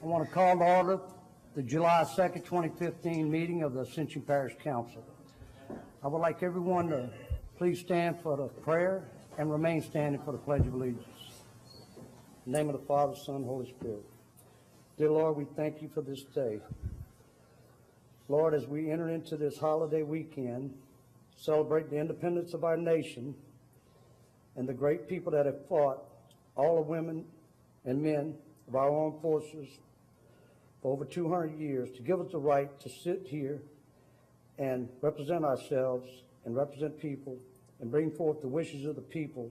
I want to call to order the July 2nd, 2015 meeting of the Ascension Parish Council. I would like everyone to please stand for the prayer and remain standing for the Pledge of Allegiance. In the name of the Father, Son, Holy Spirit. Dear Lord, we thank you for this day. Lord, as we enter into this holiday weekend, celebrate the independence of our nation and the great people that have fought, all the women and men of our armed forces for over 200 years to give us the right to sit here and represent ourselves and represent people and bring forth the wishes of the people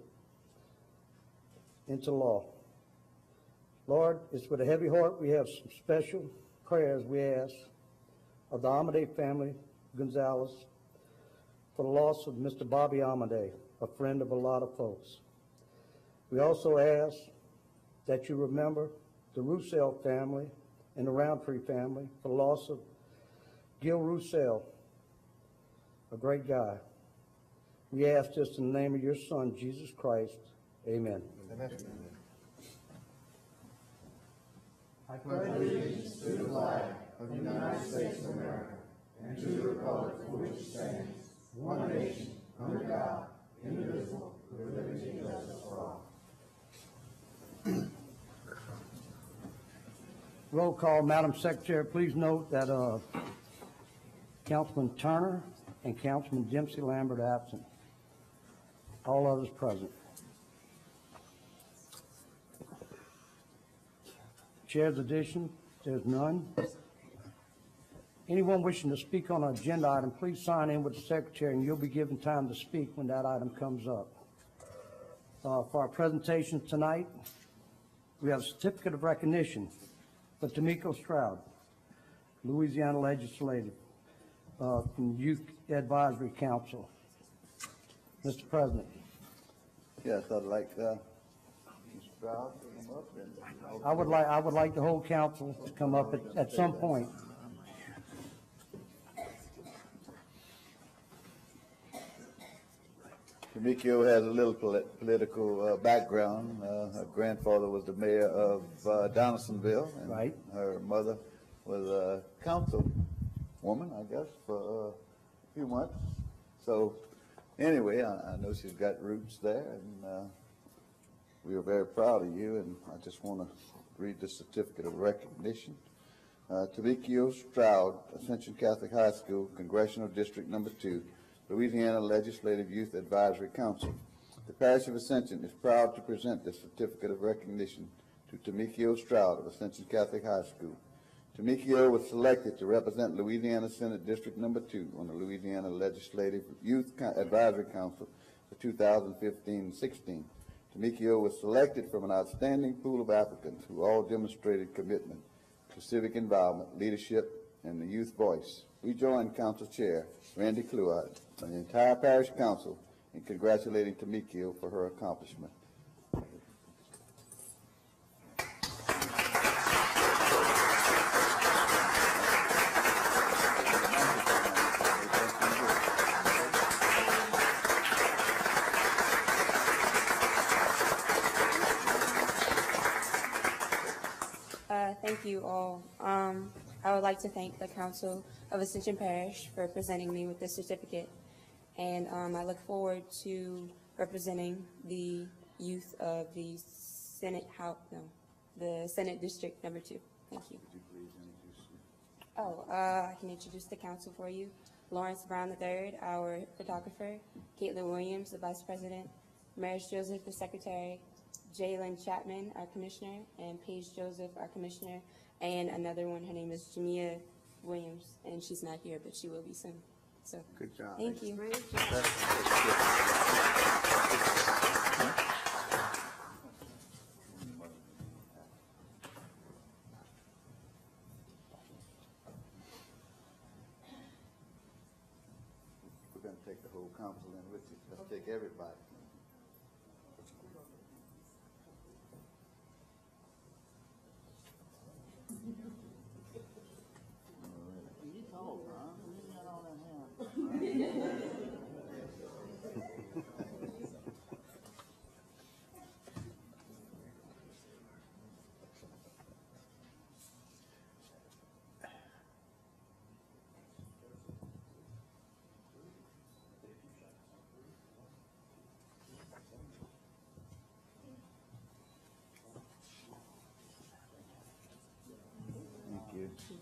into law. Lord, it's with a heavy heart we have some special prayers we ask of the Amadei family, Gonzalez, for the loss of Mr. Bobby Amadei, a friend of a lot of folks. We also ask that you remember the Roussel family and the Roundtree family for the loss of Gil Roussel, a great guy. We ask this in the name of your Son, Jesus Christ. Amen. Amen. I pledge allegiance to the flag of the United States of America and to the republic for which it stands, one nation, under God, indivisible, with liberty and justice for all. Roll call, Madam Secretary, please note that Councilman Turner and Councilman Dempsey Lambert are absent. All others present. Chair's addition, there's none. Anyone wishing to speak on an agenda item, please sign in with the Secretary and you'll be given time to speak when that item comes up. For our presentation tonight, we have a certificate of recognition for Tamiko Stroud, Louisiana Legislative, from Youth Advisory Council. Mr. President. Yes, I'd like Ms. Stroud to come up. And I would like the whole council to come up at some point. Tamiko has a little political background. Her grandfather was the mayor of Donaldsonville, and Right. her mother was a councilwoman, I guess, for a few months. So anyway, I know she's got roots there, and we are very proud of you, and I just want to read the certificate of recognition. Tamiko Stroud, Ascension Catholic High School, Congressional District Number 2, Louisiana Legislative Youth Advisory Council. The Parish of Ascension is proud to present this certificate of recognition to Tamiko Stroud of Ascension Catholic High School. Tamiko was selected to represent Louisiana Senate District Number 2 on the Louisiana Legislative Youth Advisory Council for 2015-16. Tamiko was selected from an outstanding pool of applicants who all demonstrated commitment to civic involvement, leadership, and the youth voice. We join Council Chair Randy Cluard and the entire Parish Council in congratulating Tamiko for her accomplishment. Thank you all. I would like to thank the Council of Ascension Parish for presenting me with this certificate, and I look forward to representing the youth of the Senate District Number 2. Thank you. Would you please introduce you? I can introduce the council for you. Lawrence Brown III, our photographer, Caitlin Williams, the Vice President, Maris Joseph, the Secretary, Jalen Chapman, our Commissioner, and Paige Joseph, our Commissioner, and another one, her name is Jamia Williams, and she's not here, but she will be soon. So, Good job. thank you. We're going to take the whole council in with you. Let's take everybody. You tall, huh? You got all that hair.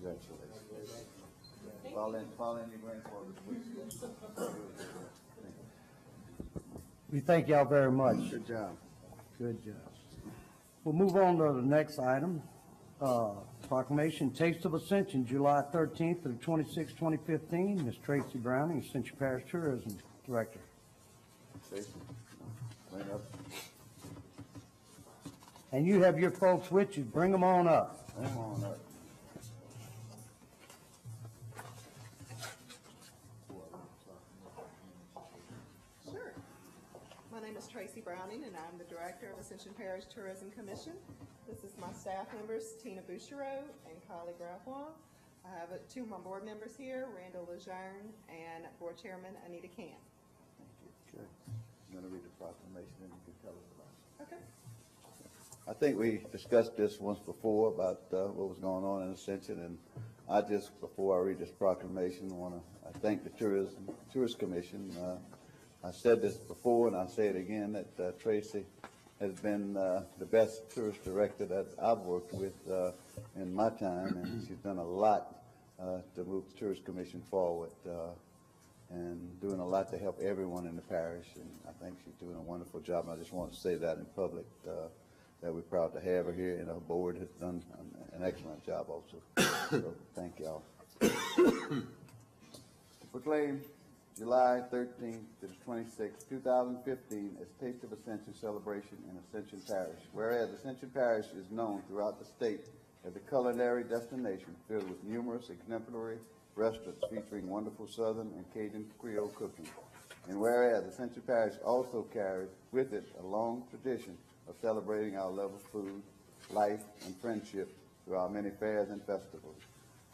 Congratulations. Fall in your grandfather's footsteps. We thank y'all very much. Good job. Good job. We'll move on to the next item. Proclamation Taste of Ascension, July 13th through 26, 2015. Ms. Tracy Browning, Ascension Parish Tourism Director. Stacy, bring up. And you have your folks with you. Bring them on up. Come on up. Sure. My name is Tracy Browning, and I'm the Director of Ascension Parish Tourism Commission. This is my staff members, Tina Bouchereau and Kylie Gravois. I have two of my board members here, Randall Lejeune and Board Chairman Anita Camp. Okay. I'm going to read the proclamation and you can tell us about it. Okay. I think we discussed this once before about what was going on in Ascension, and I just, before I read this proclamation, want to thank the Tourist Commission. I said this before, and I'll say it again, that Tracy has been the best tourist director that I've worked with in my time, and she's done a lot to move the Tourist Commission forward and doing a lot to help everyone in the parish, and I think she's doing a wonderful job. And I just want to say that in public, that we're proud to have her here, and our board has done an excellent job also. So thank y'all. To proclaim July 13th to the 26th, 2015 as Taste of Ascension celebration in Ascension Parish. Whereas Ascension Parish is known throughout the state as a culinary destination filled with numerous exemplary restaurants featuring wonderful Southern and Cajun Creole cooking. And whereas Ascension Parish also carries with it a long tradition of celebrating our love of food, life, and friendship through our many fairs and festivals.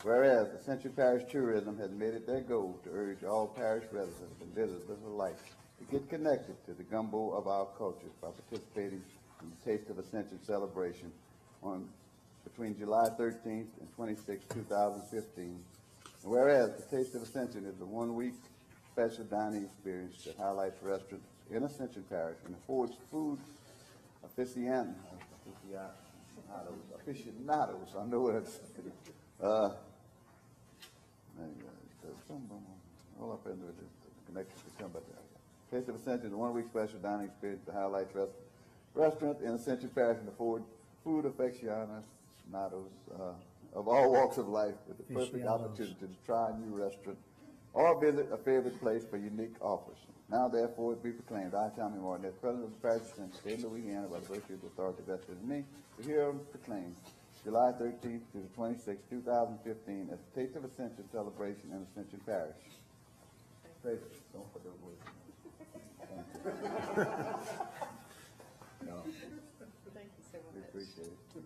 Whereas Ascension Parish Tourism has made it their goal to urge all parish residents and visitors alike to get connected to the gumbo of our culture by participating in the Taste of Ascension celebration between July 13th and 26th, 2015. And whereas the Taste of Ascension is a one-week special dining experience that highlights restaurants in Ascension Parish and affords food aficionados, I know what it's all up into the connection to come back there. Taste of Ascension is a one-week special dining experience that highlights restaurants in Ascension Parish and afford food aficionados of all walks of life with the perfect opportunity to try a new restaurant or visit a favorite place for unique offers. Now, therefore, it be proclaimed, I, Tommy Martin, as President of the Parish of Ascension, State of Louisiana, by the virtue of the authority vested in me, to hear and proclaim July 13th to the 26th, 2015, as the Taste of Ascension celebration in Ascension Parish. Praise it. Don't put those words in there. No, Thank you so we much. appreciate it. You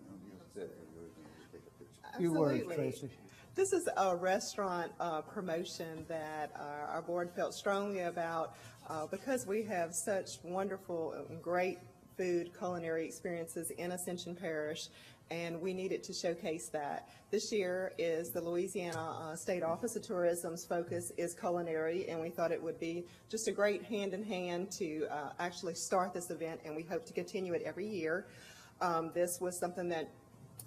said it, you were going to take a picture. Few words, Absolutely. Tracy. This is a restaurant promotion that our board felt strongly about because we have such wonderful and great food culinary experiences in Ascension Parish, and we needed to showcase that. This year is the Louisiana State Office of Tourism's focus is culinary, and we thought it would be just a great hand-in-hand to actually start this event, and we hope to continue it every year. This was something that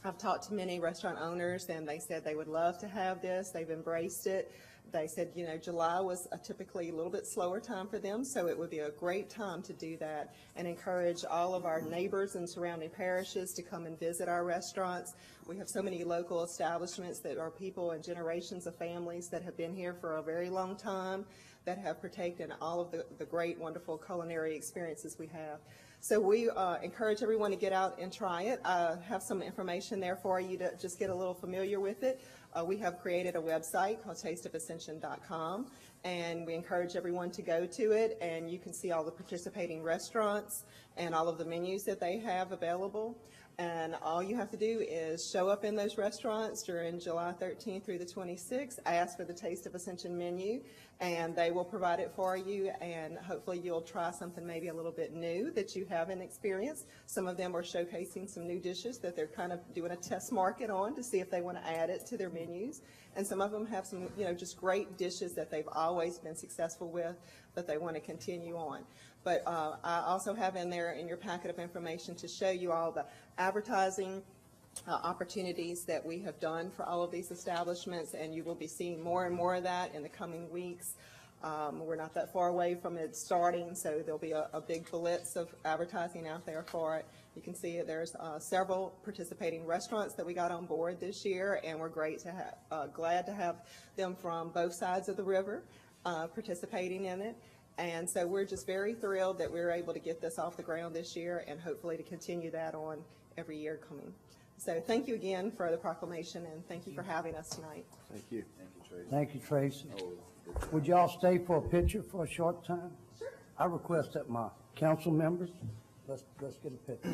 I've talked to many restaurant owners, and they said they would love to have this. They've embraced it. They said, you know, July was typically a little bit slower time for them, so it would be a great time to do that and encourage all of our neighbors and surrounding parishes to come and visit our restaurants. We have so many local establishments that are people and generations of families that have been here for a very long time, that have partaken in all of the great, wonderful culinary experiences we have. So we encourage everyone to get out and try it. I have some information there for you to just get a little familiar with it. We have created a website called tasteofascension.com, and we encourage everyone to go to it, and you can see all the participating restaurants and all of the menus that they have available. And all you have to do is show up in those restaurants during July 13th through the 26th, ask for the Taste of Ascension menu, and they will provide it for you, and hopefully you'll try something maybe a little bit new that you haven't experienced. Some of them are showcasing some new dishes that they're kind of doing a test market on to see if they want to add it to their menus. And some of them have some, you know, just great dishes that they've always been successful with that they want to continue on. But I also have in there in your packet of information to show you all the advertising opportunities that we have done for all of these establishments, and you will be seeing more and more of that in the coming weeks. We're not that far away from it starting, so there'll be a big blitz of advertising out there for it. You can see it. There's several participating restaurants that we got on board this year, and we're glad to have them from both sides of the river participating in it. And so we're just very thrilled that we were able to get this off the ground this year, and hopefully to continue that on every year coming. So thank you again for the proclamation, and thank you for having us tonight. Thank you. Thank you, Tracy. Thank you, Tracy. Would y'all stay for a picture for a short time? Sure. I request that my council members, let's get a picture.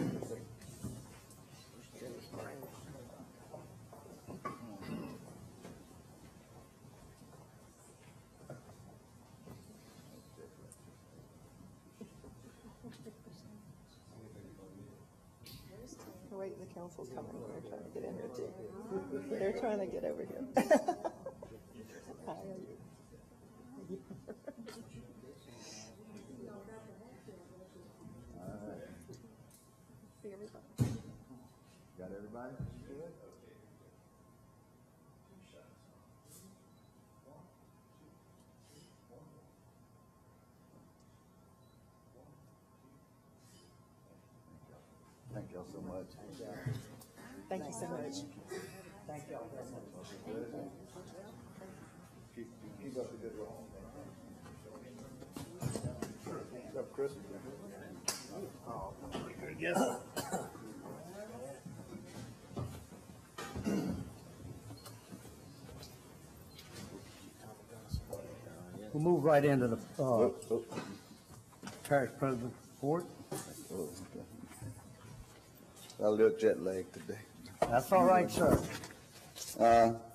Wait, the council's coming. They're trying to get in here too. They're trying to get over here. Hi. See everybody? Got everybody? Good. Thank y'all so much. Thank you so much. Thank y'all very much. Keep up the good work. What's up, Chris? Oh, yes. We'll move right into the parish president's report. A little jet lag today. That's all right, sir.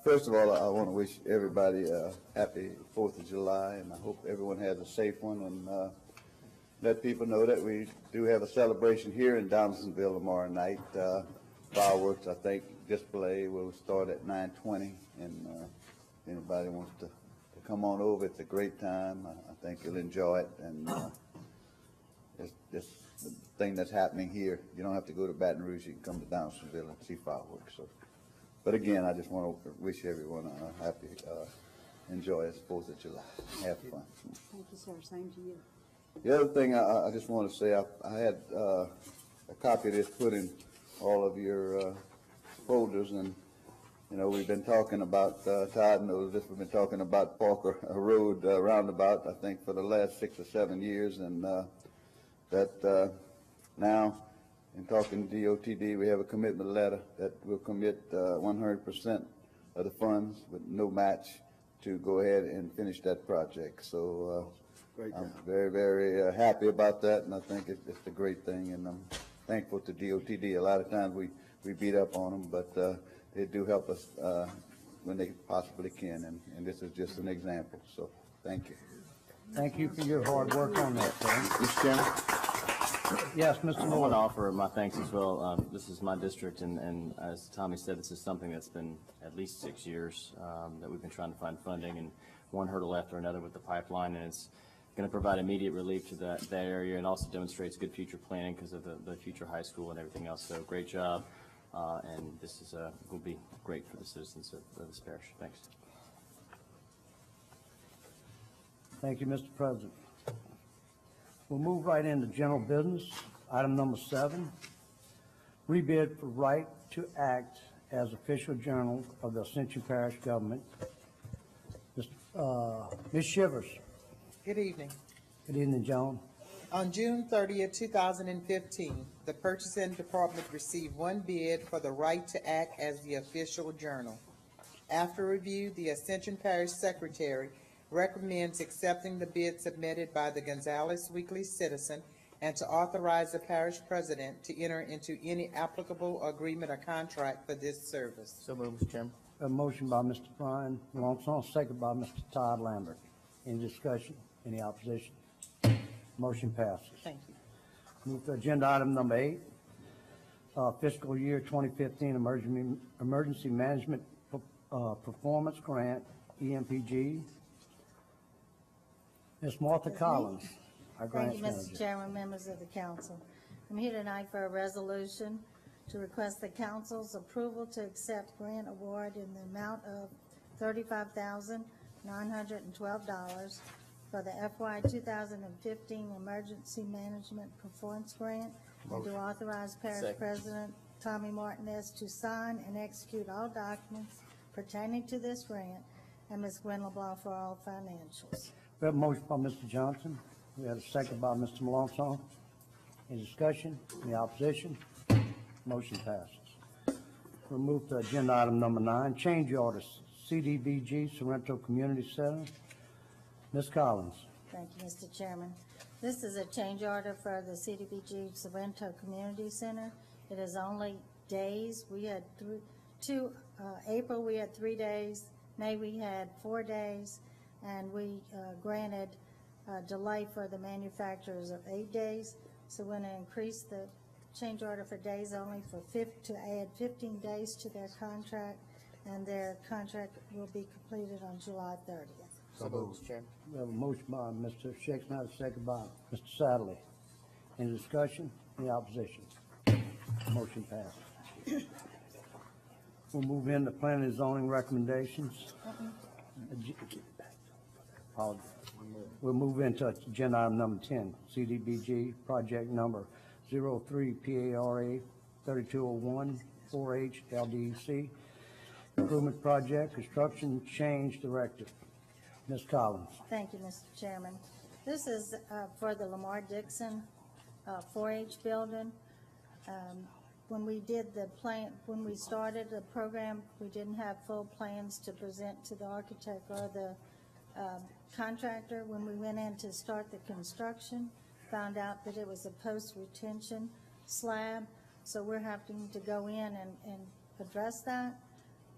First of all, I want to wish everybody a happy 4th of July, and I hope everyone has a safe one, and let people know that we do have a celebration here in Donaldsonville tomorrow night. Fireworks, I think, display will start at 9:20, and if anybody wants to come on over, it's a great time. I think you'll enjoy it, and it's the thing that's happening here. You don't have to go to Baton Rouge. You can come to Donaldsonville and see fireworks. So, but again, I just want to wish everyone a happy, enjoyous 4th of July. Have fun. Thank you, sir. Same to you. The other thing I just want to say, I had a copy of this put in all of your folders, and you know, we've been talking about, Todd knows this, we've been talking about Parker Road roundabout, I think, for the last 6 or 7 years, and that now, in talking to DOTD, we have a commitment letter that will commit 100% of the funds with no match to go ahead and finish that project. So I'm very, very happy about that, and I think it's a great thing, and I'm thankful to DOTD. A lot of times we beat up on them, but they do help us when they possibly can, and this is just an example. So thank you. Thank you for your hard work on that, sir. Mr. Chairman, Yes, Mr. I want Moore. to offer my thanks as well. This is my district, and as Tommy said, this is something that's been at least 6 years that we've been trying to find funding, and one hurdle after another with the pipeline, and it's going to provide immediate relief to that area, and also demonstrates good future planning because of the future high school and everything else. So great job, and this is will be great for the citizens of this parish. Thanks. Thank you, Mr. President. We'll move right into general business. Item number 7, rebid for right to act as official journal of the Ascension Parish government. Ms. Shivers. Good evening. Good evening, Joan. On June 30th, 2015, the Purchasing Department received one bid for the right to act as the official journal. After review, the Ascension Parish Secretary recommends accepting the bid submitted by the Gonzales Weekly Citizen and to authorize the parish president to enter into any applicable agreement or contract for this service. So moved, Mr. Chairman. A motion by Mr. Brian Longson, second by Mr. Todd Lambert. Any discussion? Any opposition? Motion passes. Thank you. Move to agenda item number 8, fiscal year 2015 emergency management performance grant, EMPG. Ms. Martha Collins, our grant Thank you, manager. Mr. Chairman, members of the council. I'm here tonight for a resolution to request the council's approval to accept grant award in the amount of $35,912 for the FY 2015 Emergency Management Performance Grant, and to authorize Parish President Tommy Martinez to sign and execute all documents pertaining to this grant, and Ms. Gwen LeBlanc for all financials. We have a motion by Mr. Johnson. We have a second by Mr. Malonson. Any discussion? Any opposition? Motion passes. We'll move to agenda item number 9, change order, CDBG Sorrento Community Center. Ms. Collins. Thank you, Mr. Chairman. This is a change order for the CDBG Sorrento Community Center. It is only days. We had April we had 3 days, May we had 4 days, and we granted a delay for the manufacturers of 8 days. So we're going to increase the change order for days only to add 15 days to their contract, and their contract will be completed on July 30th. So moved, Mr. Chairman. We have a motion by Mr. Shakespeare, second by Mr. Sadler. Any discussion? Any opposition? Motion passes. We'll move into planning and zoning recommendations. Apologize. We'll move into agenda item number 10, CDBG project number 03 PARA 3201 4H LDEC improvement project construction change directive. Ms. Collins. Thank you, Mr. Chairman. This is for the Lamar Dixon 4-H building. When we did the plan, when we started the program, we didn't have full plans to present to the architect or the contractor. When we went in to start the construction, found out that it was a post-retention slab, so we're having to go in and address that.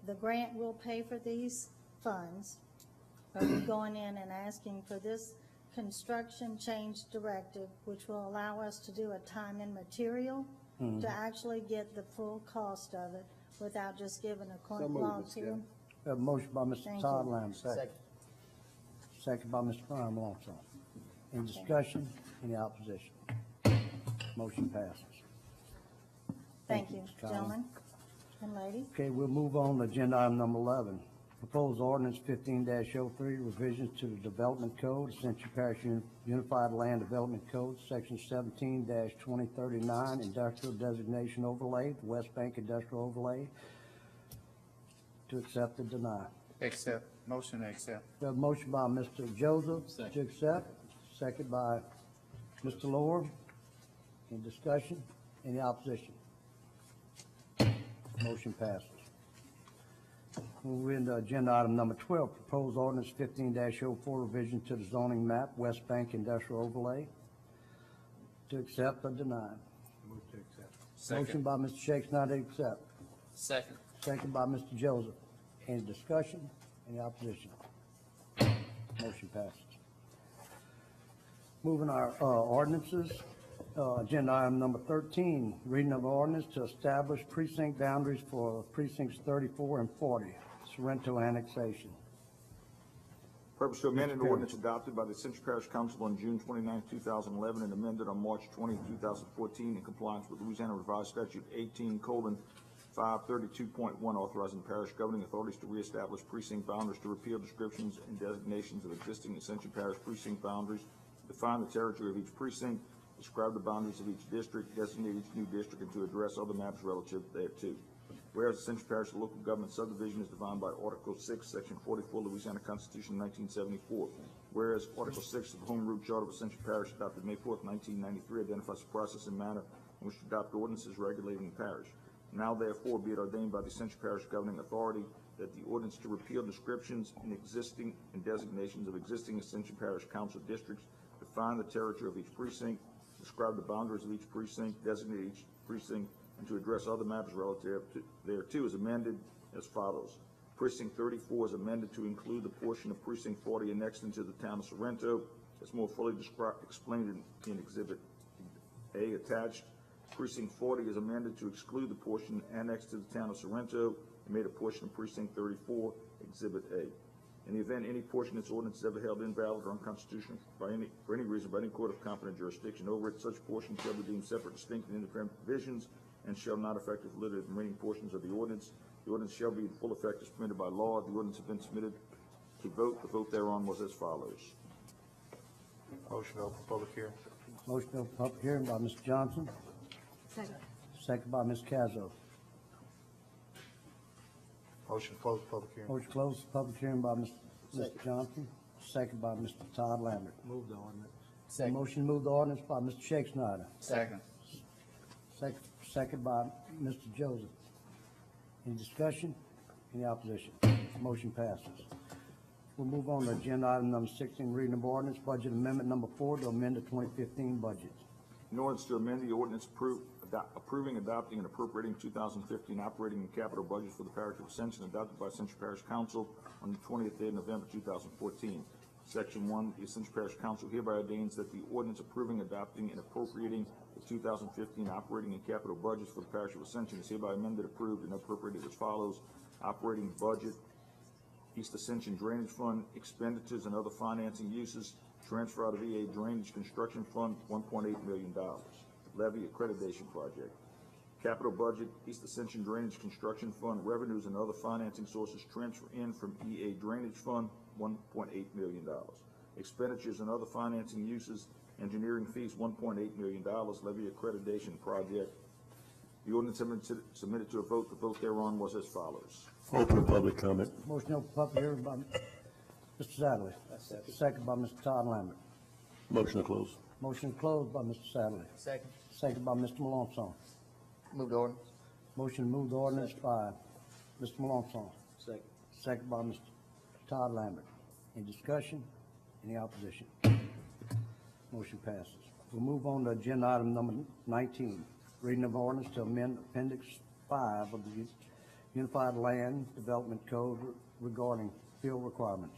The grant will pay for these funds, but we're going in and asking for this construction change directive, which will allow us to do a time and material to actually get the full cost of it without just giving a volunteer. We have a motion by Mr. Thank Todd you. Lamb, second by Mr. Brian Malonson. Any discussion? Any opposition? Motion passes. Thank you, Ms. Collins. gentlemen and ladies. Okay, we'll move on to agenda item number 11. Proposed ordinance 15-03, revisions to the Development Code, Ascension Parish Unified Land Development Code, Section 17-2039, Industrial Designation Overlay, West Bank Industrial Overlay, to accept or deny. Accept. Motion to accept. We have a motion by Mr. Joseph to accept, second by Mr. Lohr. Any discussion? Any opposition? Motion passes. Move into agenda item number 12, proposed ordinance 15-04, revision to the zoning map, West Bank Industrial Overlay, to accept or deny. Move to accept. Motion by Mr. Shakes, not to accept. Second. Second by Mr. Joseph. Any discussion? Any opposition? Motion passes. Moving our ordinances, agenda item number 13, reading of ordinance to establish precinct boundaries for precincts 34 and 40, Sorrento annexation. Purpose to amend an ordinance adopted by the Ascension Parish Council on June 29, 2011, and amended on March 20, 2014, in compliance with Louisiana Revised Statute 18:532.1, authorizing parish governing authorities to reestablish precinct boundaries, to repeal descriptions and designations of existing Ascension Parish precinct boundaries, define the territory of each precinct, describe the boundaries of each district, designate each new district, and to address other matters relative thereto. Whereas Ascension Parish local government subdivision is defined by Article 6, Section 44, Louisiana Constitution, 1974. Whereas Article 6 of the Home Rule Charter of Ascension Parish, adopted May 4, 1993, identifies the process and manner in which to adopt ordinances regulating the parish. Now therefore be it ordained by the Ascension Parish governing authority that the ordinance to repeal descriptions and designations of existing Ascension Parish council districts, define the territory of each precinct, describe the boundaries of each precinct, designate each precinct, and to address other matters relative thereto is amended as follows. Precinct 34 is amended to include the portion of Precinct 40 annexed into the town of Sorrento, as more fully explained in Exhibit A attached. Precinct 40 is amended to exclude the portion annexed to the town of Sorrento and made a portion of Precinct 34 Exhibit A. In the event any portion of this ordinance is ever held invalid or unconstitutional for any reason by any court of competent jurisdiction over it, such portion shall be deemed separate, distinct, and independent provisions and shall not affect the validity of the remaining portions of the ordinance. The ordinance shall be in full effect as permitted by law. The ordinance has been submitted to vote. The vote thereon was as follows. Motion to open public hearing. Motion to open public hearing by Mr. Johnson, Second. second by Ms. Cazzo. Motion to close public hearing. Motion to close the public hearing by Mr. Johnson, second by Mr. Todd Lambert. Move the ordinance. Motion to move the ordinance by Mr. Shake Snyder, Second. second by Mr. Joseph. Any discussion? Any opposition? Motion passes. We'll move on to agenda item number 16, reading of ordinance, budget amendment number 4 to amend the 2015 budget. In order to amend the ordinance approving, adopting, and appropriating 2015 operating and capital budget for the parish of Ascension adopted by Ascension Parish Council on the 20th day of November 2014. Section 1, the Ascension Parish Council hereby ordains that the ordinance approving, adopting, and appropriating the 2015 operating and capital budgets for the parish of Ascension is hereby amended, approved, and appropriated as follows. Operating budget, East Ascension Drainage Fund, expenditures and other financing uses, transfer out of EA Drainage Construction Fund, $1.8 million. Levy accreditation project. Capital budget, East Ascension Drainage Construction Fund, revenues and other financing sources transfer in from EA Drainage Fund, $1.8 million. Expenditures and other financing uses, engineering fees, $1.8 million. Levy accreditation project. The ordinance has been submitted to a vote. The vote thereon was as follows. Open public comment. Motion to open public hearing by Mr. Sadler, second by Mr. Todd Lambert. Motion to close. Motion closed by Mr. Sadler, Second. second by Mr. Malonson. Move the ordinance. Motion to move the ordinance by Mr. Malonson, Second. second by Mr. Todd Lambert. Any discussion? Any opposition? Motion passes. We'll move on to agenda item number 19, reading of ordinance to amend Appendix 5 of the Unified Land Development Code regarding field requirements.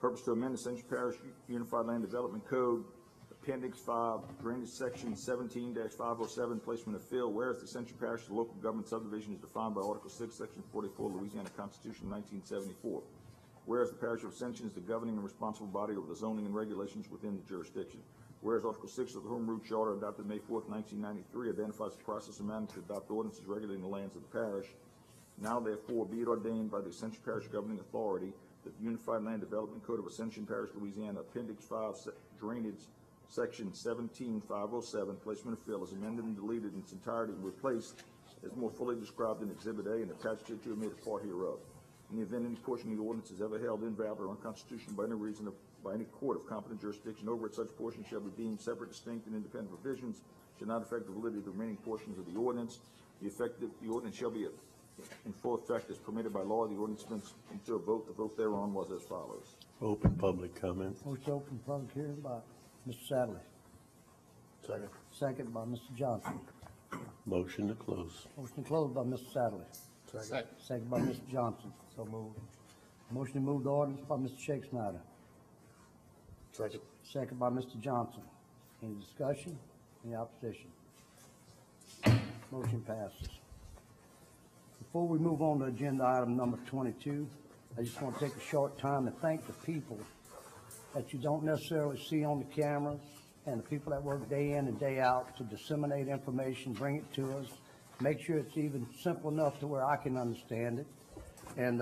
Purpose to amend the Ascension Parish Unified Land Development Code, Appendix 5, Drainage Section 17-507, placement of field. Whereas the Ascension Parish, the local government subdivision, is defined by Article 6, Section 44, Louisiana Constitution, 1974. Whereas the Parish of Ascension is the governing and responsible body over the zoning and regulations within the jurisdiction. Whereas Article 6 of the Home Rule Charter adopted May 4, 1993, identifies the process and manner to adopt ordinances regulating the lands of the parish. Now therefore be it ordained by the Ascension Parish Governing Authority that the Unified Land Development Code of Ascension Parish, Louisiana, Appendix 5, Drainage, Section 17-507, placement of field, is amended and deleted in its entirety and replaced as more fully described in Exhibit A and attached to and made a part hereof. In the event any portion of the ordinance is ever held invalid or unconstitutional by any reason by any court of competent jurisdiction over it, such portion shall be deemed separate, distinct, and independent provisions, shall not affect the validity of the remaining portions of the ordinance. The ordinance shall be in full effect as permitted by law. The ordinance has been into a vote. The vote thereon was as follows. Open public comment. Motion to open public hearing by Mr. Sadler, Second. second by Mr. Johnson. Motion to close. Motion closed by Mr. Sadler, Second. second by Mr. Johnson. So moved. Motion to move the ordinance by Mr. Shake Snyder, Second. second by Mr. Johnson. Any discussion? Any opposition? Motion passes. Before we move on to agenda item number 22, I just want to take a short time to thank the people that you don't necessarily see on the cameras and the people that work day in and day out to disseminate information, bring it to us, make sure it's even simple enough to where I can understand it. And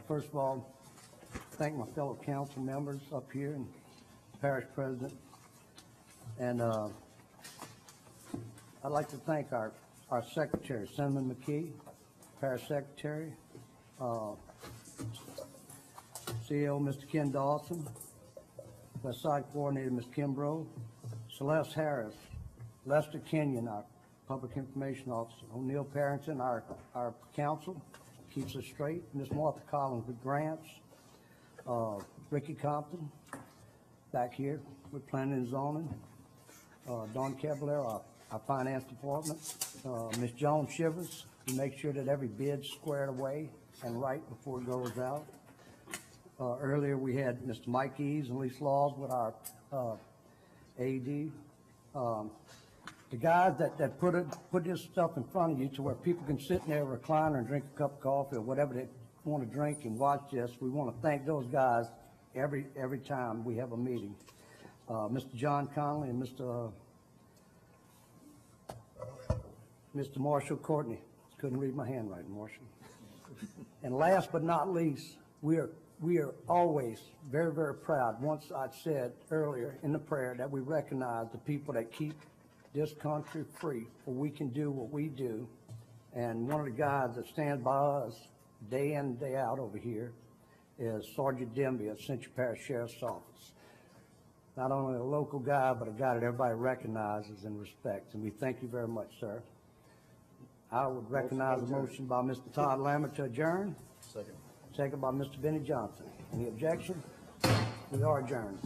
first of all, thank my fellow council members up here and parish president. And I'd like to thank our secretary, Cinnamon McKee, parish secretary, CEO, Mr. Ken Dawson, West Side Coordinator, Ms. Kimbrough, Celeste Harris, Lester Kenyon, our Public Information Officer, O'Neill Parrington, our counsel, keeps us straight, Ms. Martha Collins with grants, Ricky Compton, back here with planning and zoning, Don Caballero, our finance department, Ms. Joan Shivers, who makes sure that every bid's squared away and right before it goes out. Earlier, we had Mr. Mike Eves and Lisa Laws with our AD. The guys that put this stuff in front of you to where people can sit in their recliner and drink a cup of coffee or whatever they want to drink and watch this. We want to thank those guys every time we have a meeting. Mr. John Conley and Mr. Mr. Marshall Courtney. Couldn't read my handwriting, Marshall. And last but not least, we are always very, very proud. Once I said earlier in the prayer that we recognize the people that keep this country free, where we can do what we do. And one of the guys that stands by us day in, day out over here is Sergeant Demby at Ascension Parish Sheriff's Office. Not only a local guy, but a guy that everybody recognizes and respects, and we thank you very much, sir. I would recognize a motion by Mr. Todd Lambert to adjourn. Second. Second by Mr. Benny Johnson. Any objection? We are adjourned.